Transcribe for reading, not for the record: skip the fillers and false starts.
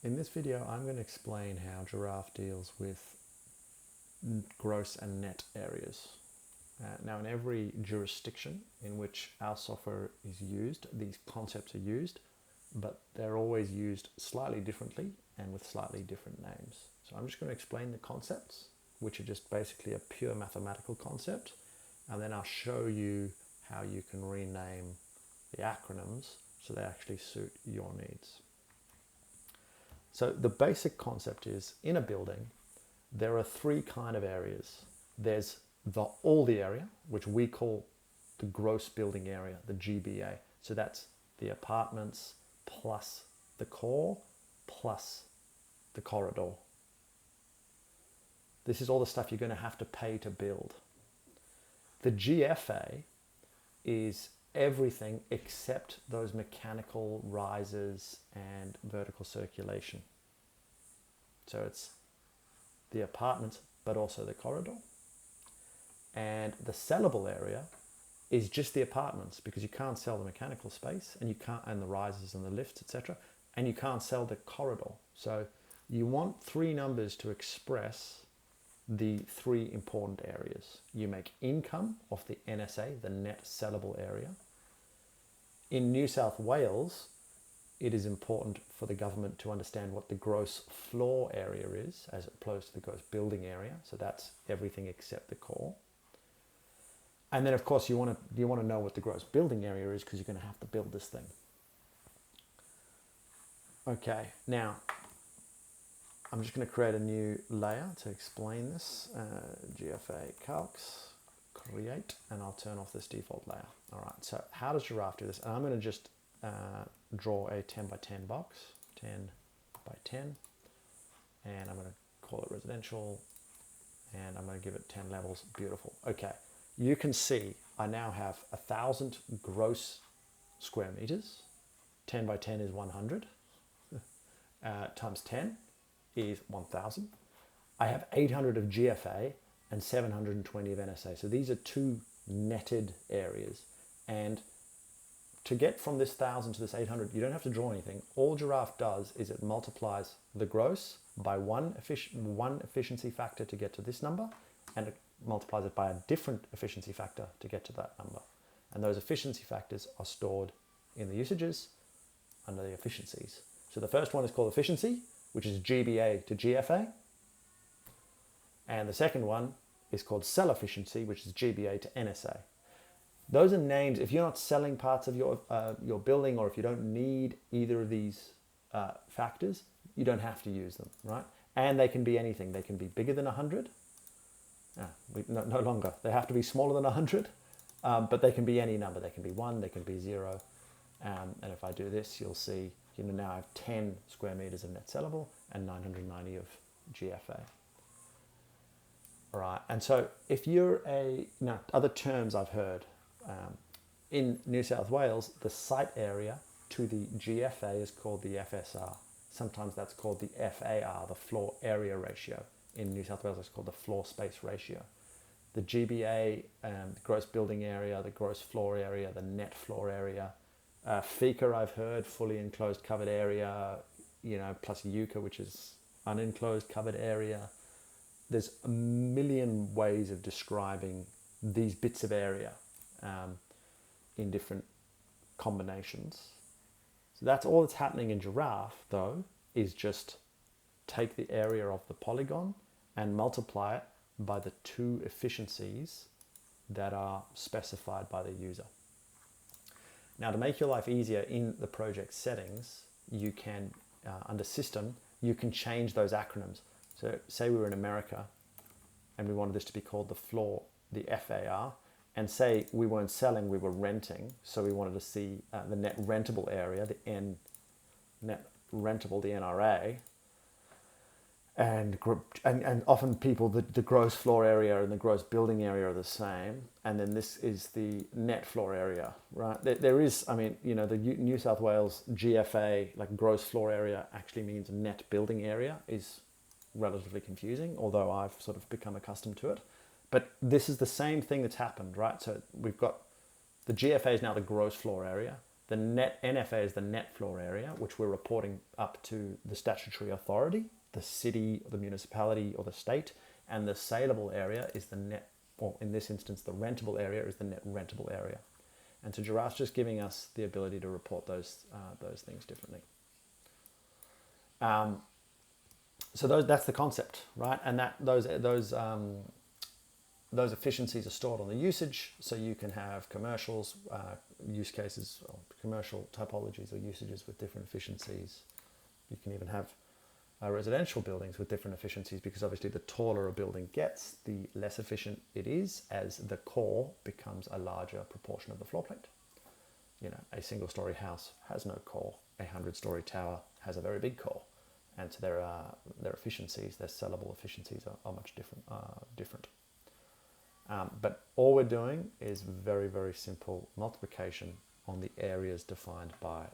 In this video, I'm going to explain how Giraffe deals with gross and net areas. Now, in every jurisdiction in which our software is used, these concepts are used, but they're always used slightly differently and with slightly different names. So I'm just going to explain the concepts, which are just basically a pure mathematical concept, and then I'll show you how you can rename the acronyms so they actually suit your needs. So the basic concept is, in a building, there are three kind of areas. There's all the area, which we call the gross building area, the GBA. So that's the apartments plus the core plus the corridor. This is all the stuff you're going to have to pay to build. The GFA is everything except those mechanical risers and vertical circulation. So it's the apartments, but also the corridor. And the sellable area is just the apartments, because you can't sell the mechanical space and the risers and the lifts, etc. And you can't sell the corridor. So you want three numbers to express the three important areas. You make income off the NSA, the net sellable area. In New South Wales, it is important for the government to understand what the gross floor area is as opposed to the gross building area. So that's everything except the core. And then, of course, you want to know what the gross building area is, because you're going to have to build this thing. Okay, now I'm just going to create a new layer to explain this. GFA calcs, create, and I'll turn off this default layer. All right, so how does Giraffe do this? And I'm going to just draw a 10 by 10 box, 10 by 10, and I'm going to call it residential, and I'm going to give it 10 levels. Beautiful. Okay, you can see I now have 1,000 gross square meters. 10 by 10 is 100, times 10 is 1,000. I have 800 of GFA and 720 of NSA. So these are two netted areas. And to get from this 1,000 to this 800, you don't have to draw anything. All Giraffe does is it multiplies the gross by one efficiency factor to get to this number, and it multiplies it by a different efficiency factor to get to that number. And those efficiency factors are stored in the usages under the efficiencies. So the first one is called efficiency, which is GBA to GFA. And the second one is called cell efficiency, which is GBA to NSA. Those are names. If you're not selling parts of your building, or if you don't need either of these factors, you don't have to use them, right? And they can be anything. They can be bigger than 100. No longer. They have to be smaller than 100, but they can be any number. They can be 1, they can be 0. And if I do this, you'll see now I have 10 square meters of net sellable and 990 of GFA. All right, and so if you're other terms I've heard, in New South Wales, the site area to the GFA is called the FSR. Sometimes that's called the FAR, the floor area ratio. In New South Wales, it's called the floor space ratio. The GBA, the gross building area, the gross floor area, the net floor area. FECA, I've heard, fully enclosed covered area, plus UCA, which is unenclosed covered area. There's a million ways of describing these bits of area in different combinations. So that's all that's happening in Giraffe, though, is just take the area of the polygon and multiply it by the two efficiencies that are specified by the user. Now, to make your life easier in the project settings, you can, under system, you can change those acronyms. So say we were in America and we wanted this to be called the floor, the FAR, and say we weren't selling, we were renting. So we wanted to see the net rentable area, the net rentable, the NRA, and often people, the gross floor area and the gross building area are the same, and then this is the net floor area, right? There is, the New South Wales GFA, like gross floor area, actually means net building area, is relatively confusing, although I've sort of become accustomed to it. But this is the same thing that's happened, right? So we've got the GFA is now the gross floor area. The net NFA is the net floor area, which we're reporting up to the statutory authority, the city, or the municipality, or the state, and the saleable area is the net, or in this instance, the rentable area is the net rentable area. And so Giraffe's just giving us the ability to report those things differently. So that's the concept, right? And that those efficiencies are stored on the usage, so you can have commercials, use cases, or commercial typologies or usages with different efficiencies. You can even have residential buildings with different efficiencies, because obviously the taller a building gets, the less efficient it is as the core becomes a larger proportion of the floor plate. You know, a single-story house has no core. A 100-story tower has a very big core, and so their efficiencies, their sellable efficiencies, are much different. But all we're doing is very, very simple multiplication on the areas defined by